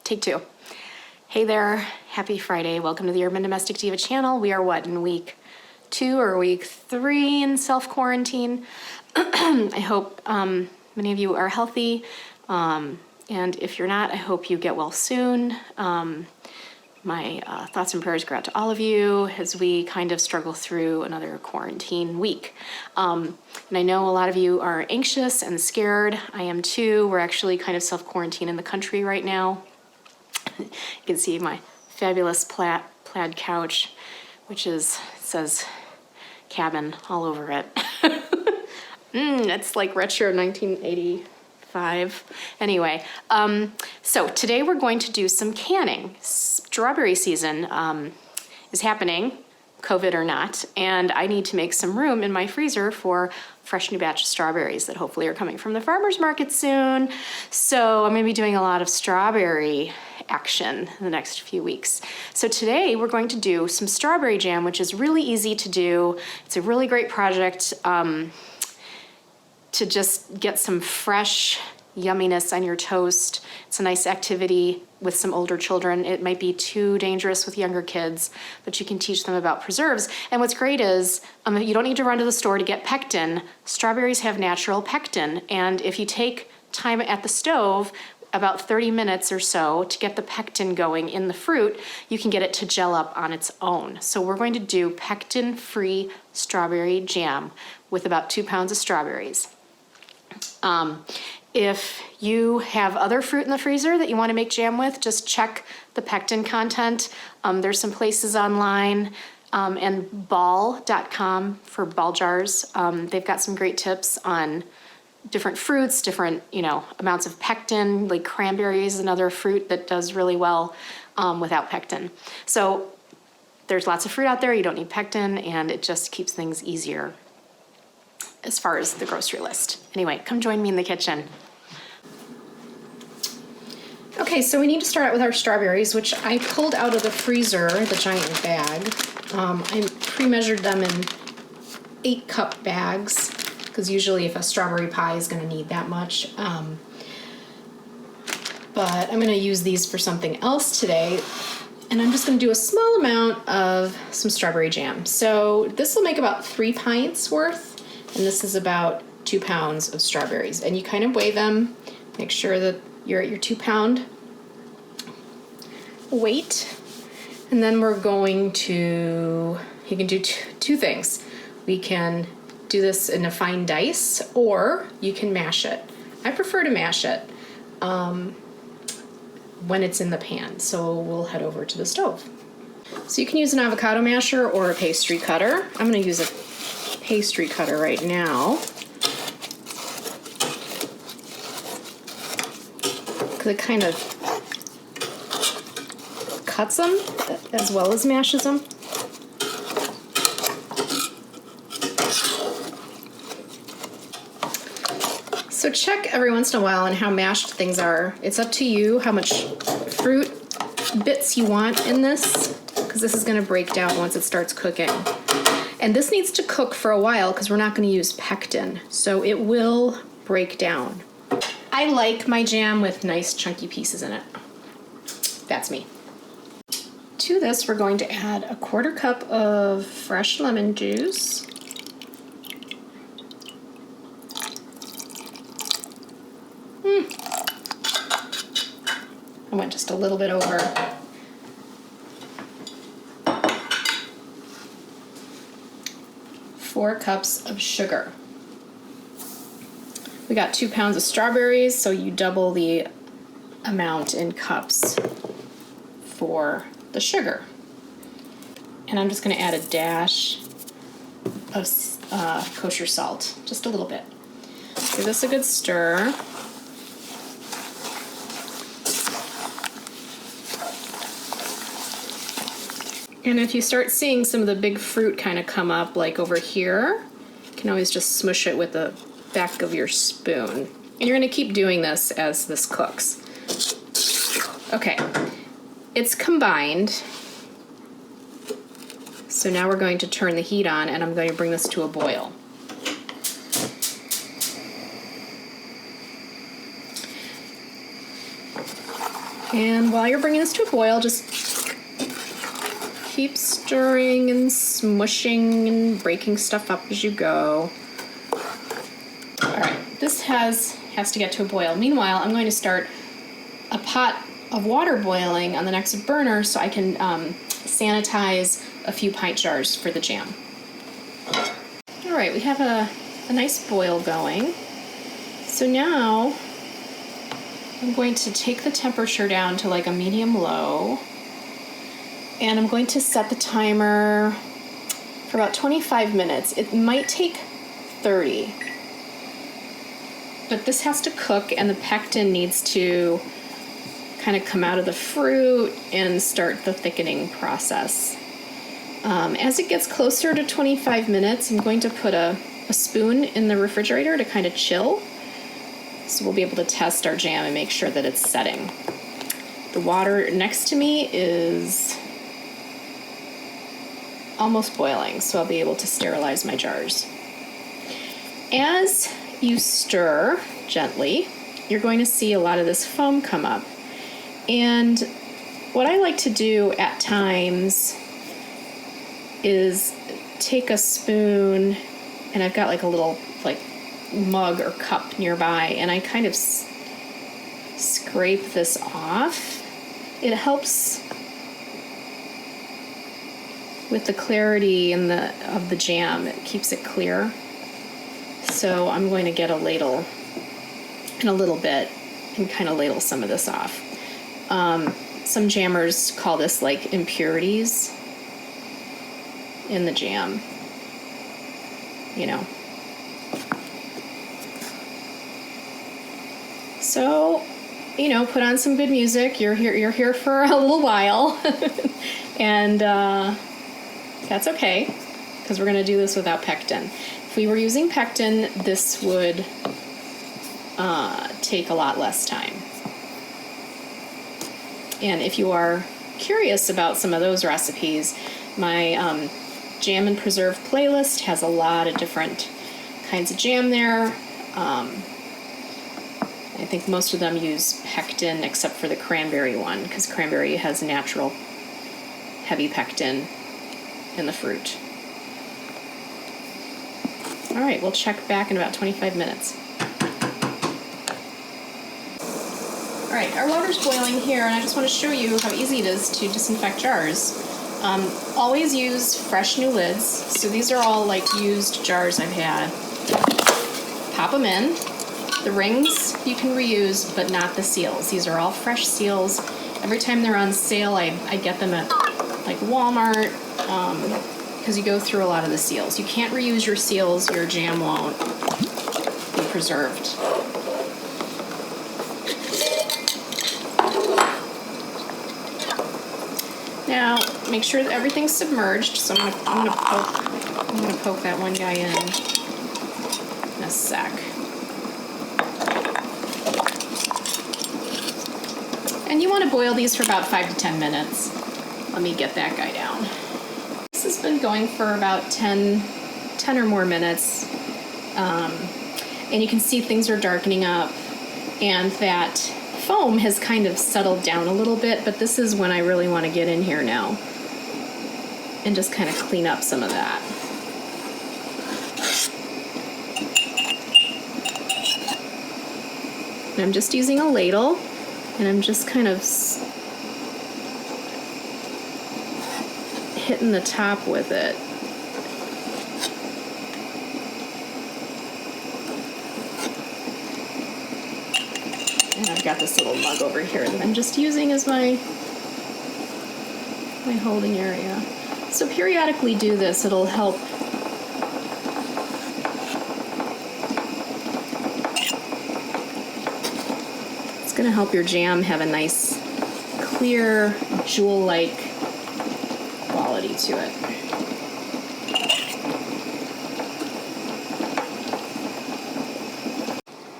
Take two. Hey there, happy Friday. Welcome to the Urban Domestic Diva channel. We are what, in week 2 or week 3 in self-quarantine? I hope many of you are healthy. And if you're not, I hope you get well soon. My thoughts and prayers go out to all of you as we kind of struggle through another quarantine week. And I know a lot of you are anxious and scared. I am too. We're actually kind of self-quarantine in the country right now. You can see my fabulous plaid couch, which says cabin all over it. It's like retro 1985. Anyway, so today we're going to do some canning. Strawberry season is happening, COVID or not, and I need to make some room in my freezer for fresh new batch of strawberries that hopefully are coming from the farmer's market soon. So I'm going to be doing a lot of strawberry action in the next few weeks. So today we're going to do some strawberry jam, which is really easy to do. It's a really great project to just get some fresh yumminess on your toast. It's a nice activity with some older children. It might be too dangerous with younger kids, but you can teach them about preserves. And what's great is you don't need to run to the store to get pectin. Strawberries have natural pectin, and if you take time at the stove, about 30 minutes or so, to get the pectin going in the fruit, you can get it to gel up on its own. So we're going to do pectin-free strawberry jam with about 2 pounds of strawberries. If you have other fruit in the freezer that you want to make jam with, just check the pectin content. There's some places online, and ball.com for ball jars. They've got some great tips on different fruits, different amounts of pectin, like cranberry is another fruit that does really well without pectin. So there's lots of fruit out there, you don't need pectin, and it just keeps things easier as far as the grocery list. Anyway, come join me in the kitchen. Okay, so we need to start out with our strawberries, which I pulled out of the freezer, the giant bag. I pre-measured them in 8-cup bags, because usually if a strawberry pie is going to need that much. But I'm going to use these for something else today, and I'm just going to do a small amount of some strawberry jam. So this will make about 3 pints worth, and this is about 2 pounds of strawberries. And you kind of weigh them, make sure that you're at your 2-pound weight. And then we're going to, you can do two things. We can do this in a fine dice, or you can mash it. I prefer to mash it when it's in the pan. So we'll head over to the stove. So you can use an avocado masher or a pastry cutter. I'm going to use a pastry cutter right now, because it kind of cuts them as well as mashes them. So check every once in a while on how mashed things are. It's up to you how much fruit bits you want in this, because this is going to break down once it starts cooking. And this needs to cook for a while because we're not going to use pectin, so it will break down. I like my jam with nice chunky pieces in it. That's me. To this, we're going to add a 1/4 cup of fresh lemon juice. I went just a little bit over. Four cups of sugar. We got 2 pounds of strawberries, so you double the amount in cups for the sugar. And I'm just going to add a dash of kosher salt, just a little bit. Give this a good stir. And if you start seeing some of the big fruit kind of come up, like over here, you can always just smush it with the back of your spoon. And you're going to keep doing this as this cooks. Okay, it's combined. So now we're going to turn the heat on, and I'm going to bring this to a boil. And while you're bringing this to a boil, just keep stirring and smushing and breaking stuff up as you go. All right, this has to get to a boil. Meanwhile, I'm going to start a pot of water boiling on the next burner so I can sanitize a few pint jars for the jam. All right, we have a nice boil going. So now I'm going to take the temperature down to like a medium-low, and I'm going to set the timer for about 25 minutes. It might take 30. But this has to cook, and the pectin needs to kind of come out of the fruit and start the thickening process. As it gets closer to 25 minutes, I'm going to put a spoon in the refrigerator to kind of chill. So we'll be able to test our jam and make sure that it's setting. The water next to me is almost boiling, so I'll be able to sterilize my jars. As you stir gently, you're going to see a lot of this foam come up. And what I like to do at times is take a spoon, and I've got like a little mug or cup nearby, and I kind of scrape this off. It helps with the clarity and of the jam. It keeps it clear. So I'm going to get a ladle in a little bit and kind of ladle some of this off. Some jammers call this like impurities in the jam, you know. So, you know, put on some good music. You're here for a little while, and that's okay, because we're going to do this without pectin. If we were using pectin, this would take a lot less time. And if you are curious about some of those recipes, my Jam and Preserve playlist has a lot of different kinds of jam there. I think most of them use pectin except for the cranberry one, because cranberry has natural heavy pectin in the fruit. All right, we'll check back in about 25 minutes. All right, our water's boiling here, and I just want to show you how easy it is to disinfect jars. Always use fresh new lids. So these are all like used jars I've had. Pop them in. The rings you can reuse, but not the seals. These are all fresh seals. Every time they're on sale, I get them at like Walmart, because you go through a lot of the seals. You can't reuse your seals, your jam won't be preserved. Now, make sure that everything's submerged. So I'm gonna poke that one guy in a sec. And you want to boil these for about 5 to 10 minutes. Let me get that guy down. This has been going for about 10 or more minutes. And you can see things are darkening up, and that foam has kind of settled down a little bit, but this is when I really want to get in here now and just kind of clean up some of that. And I'm just using a ladle, and I'm just kind of hitting the top with it. And I've got this little mug over here that I'm just using as my holding area. So periodically do this, it'll help it's going to help your jam have a nice, clear, jewel-like quality to it.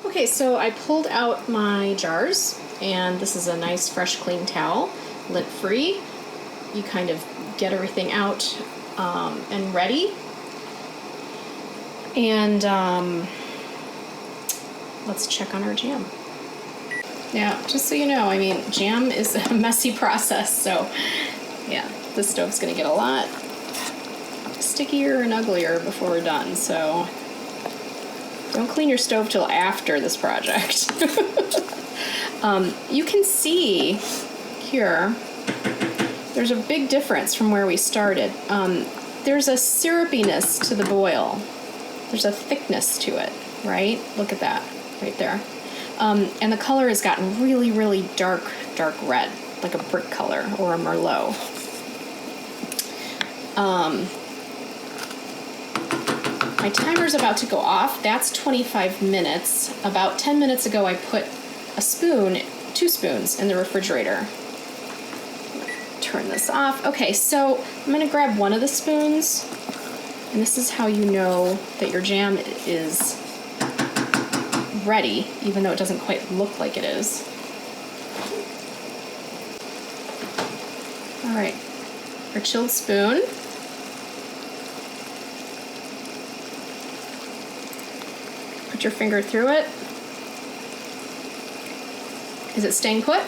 Okay, so I pulled out my jars, and this is a nice, fresh, clean towel, lint-free. You kind of get everything out and ready. And let's check on our jam. Now, just so you know, I mean, jam is a messy process, so yeah, the stove's gonna get a lot stickier and uglier before we're done, so don't clean your stove till after this project. You can see here, there's a big difference from where we started. There's a syrupiness to the boil. There's a thickness to it, right? Look at that, right there. And the color has gotten really, really dark red, like a brick color or a Merlot. My timer's about to go off. That's 25 minutes. About 10 minutes ago, I put a spoon, 2 spoons, in the refrigerator. Turn this off. Okay, so I'm gonna grab one of the spoons, and this is how you know that your jam is ready, even though it doesn't quite look like it is. All right, our chilled spoon. Put your finger through it. Is it staying put?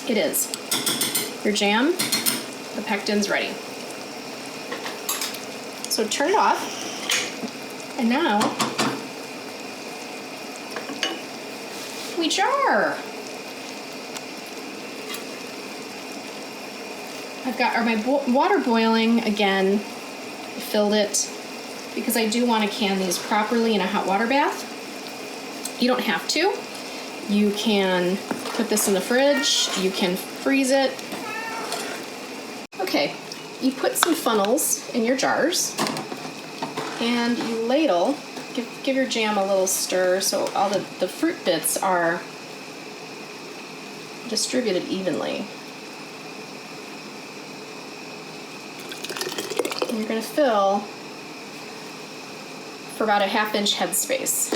It is. Your jam, the pectin's ready. So turn it off, and now we jar. I've got my water boiling again. I filled it because I do want to can these properly in a hot water bath. You don't have to. You can put this in the fridge. You can freeze it. Okay, you put some funnels in your jars, and you ladle. Give your jam a little stir so all the fruit bits are distributed evenly. And you're going to fill for about a 1/2 inch headspace.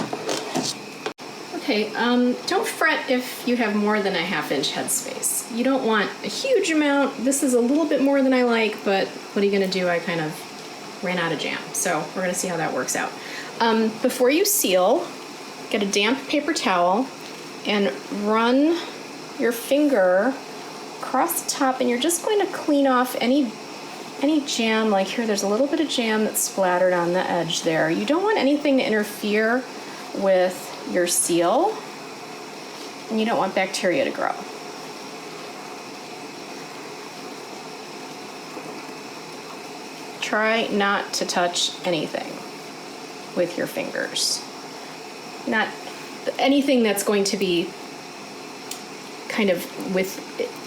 Okay, don't fret if you have more than a 1/2 inch headspace. You don't want a huge amount. This is a little bit more than I like, but what are you going to do? I kind of ran out of jam, so we're going to see how that works out. Before you seal, get a damp paper towel and run your finger across the top, and you're just going to clean off any jam. Like here, there's a little bit of jam that's splattered on the edge there. You don't want anything to interfere with your seal, and you don't want bacteria to grow. Try not to touch anything with your fingers. Not anything that's going to be kind of with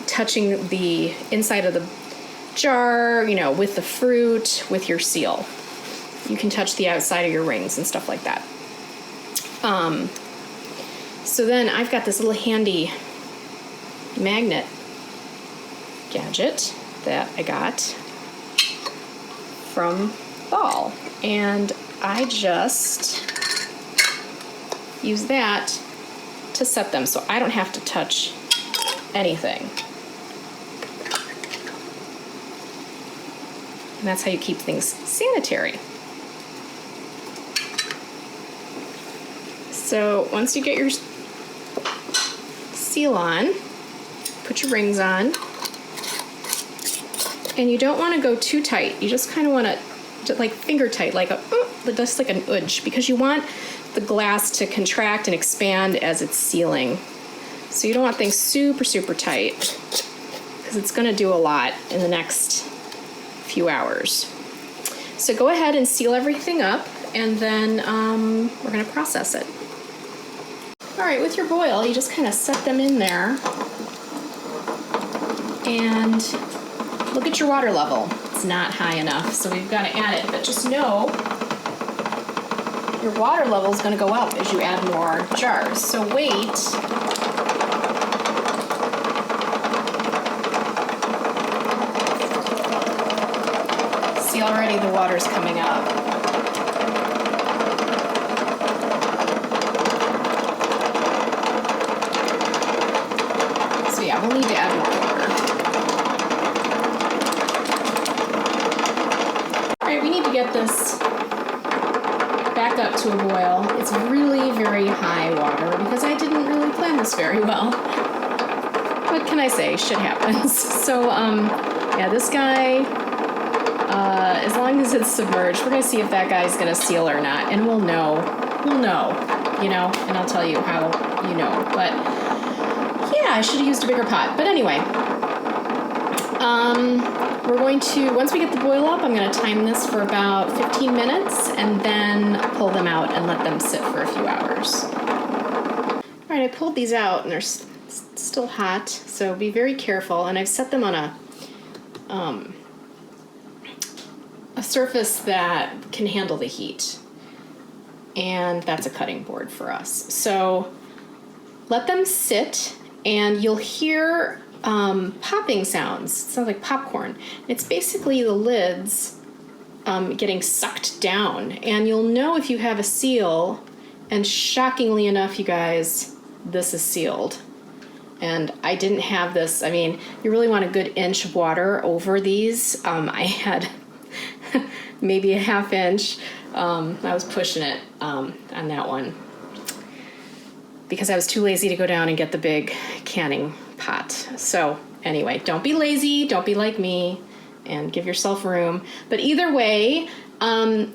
touching the inside of the jar, you know, with the fruit, with your seal. You can touch the outside of your rings and stuff like that. So then I've got this little handy magnet gadget that I got from Ball, and I just use that to set them so I don't have to touch anything. And that's how you keep things sanitary. So once you get your seal on, put your rings on, and you don't want to go too tight. You just kind of want to like finger tight, like just like an udge, because you want the glass to contract and expand as it's sealing. So you don't want things super, super tight, because it's going to do a lot in the next few hours. So go ahead and seal everything up, and then we're going to process it. All right, with your boil, you just kind of set them in there, and look at your water level. It's not high enough, so we've got to add it. But just know your water level is going to go up as you add more jars. So wait. See, already the water's coming up. So yeah, we'll need to add more water. All right, we need to get this back up to a boil. It's really very very high water because I didn't really plan this very well. What can I say? Shit happens. So, yeah, this guy, as long as it's submerged, we're going to see if that guy's going to seal or not. And we'll know. We'll know, you know, and I'll tell you how you know. But, yeah, I should have used a bigger pot. But anyway, we're going to, once we get the boil up, I'm going to time this for about 15 minutes and then pull them out and let them sit for a few hours. All right, I pulled these out and they're still hot, so be very careful. And I've set them on a surface that can handle the heat. And that's a cutting board for us. So let them sit and you'll hear popping sounds. It sounds like popcorn. It's basically the lids getting sucked down. And you'll know if you have a seal, and shockingly enough, you guys, this is sealed. And I didn't have this. I mean, you really want a good inch of water over these. I had maybe a half inch. I was pushing it on that one because I was too lazy to go down and get the big canning pot. So anyway, don't be lazy, don't be like me, and give yourself room. But either way, I'm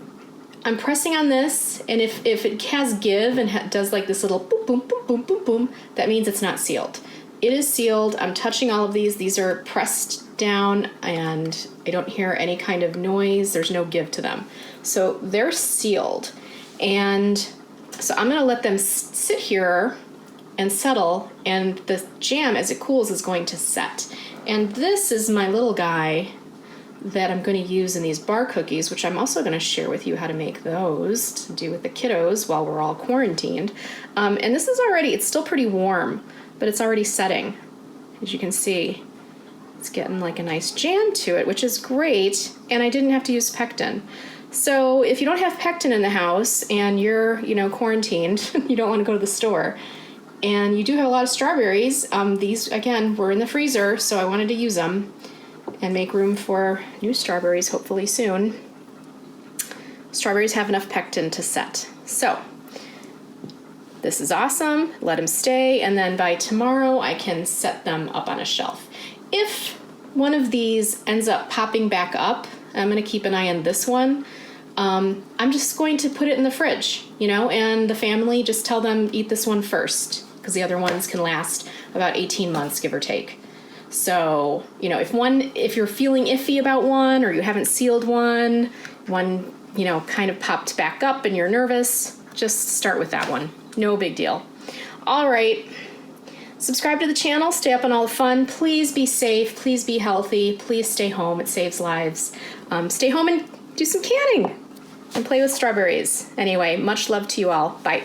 pressing on this, and if it has give and does like this little boom, boom, boom, boom, boom, boom, that means it's not sealed. It is sealed. I'm touching all of these. These are pressed down, and I don't hear any kind of noise. There's no give to them. So they're sealed. And so I'm going to let them sit here and settle, and the jam, as it cools, is going to set. And this is my little guy that I'm going to use in these bar cookies, which I'm also going to share with you how to make those to do with the kiddos while we're all quarantined. And this is already, it's still pretty warm, but it's already setting. As you can see, it's getting like a nice jam to it, which is great, and I didn't have to use pectin. So if you don't have pectin in the house and you're, quarantined, you don't want to go to the store, and you do have a lot of strawberries, these, again, were in the freezer, so I wanted to use them and make room for new strawberries, hopefully soon. Strawberries have enough pectin to set. So this is awesome. Let them stay, and then by tomorrow I can set them up on a shelf. If one of these ends up popping back up, I'm going to keep an eye on this one. I'm just going to put it in the fridge, and the family, just tell them eat this one first, because the other ones can last about 18 months, give or take. So, if you're feeling iffy about one, or you haven't sealed one, kind of popped back up and you're nervous, just start with that one. No big deal. All right. Subscribe to the channel. Stay up on all the fun. Please be safe. Please be healthy. Please stay home. It saves lives. Stay home and do some canning and play with strawberries. Anyway, much love to you all. Bye.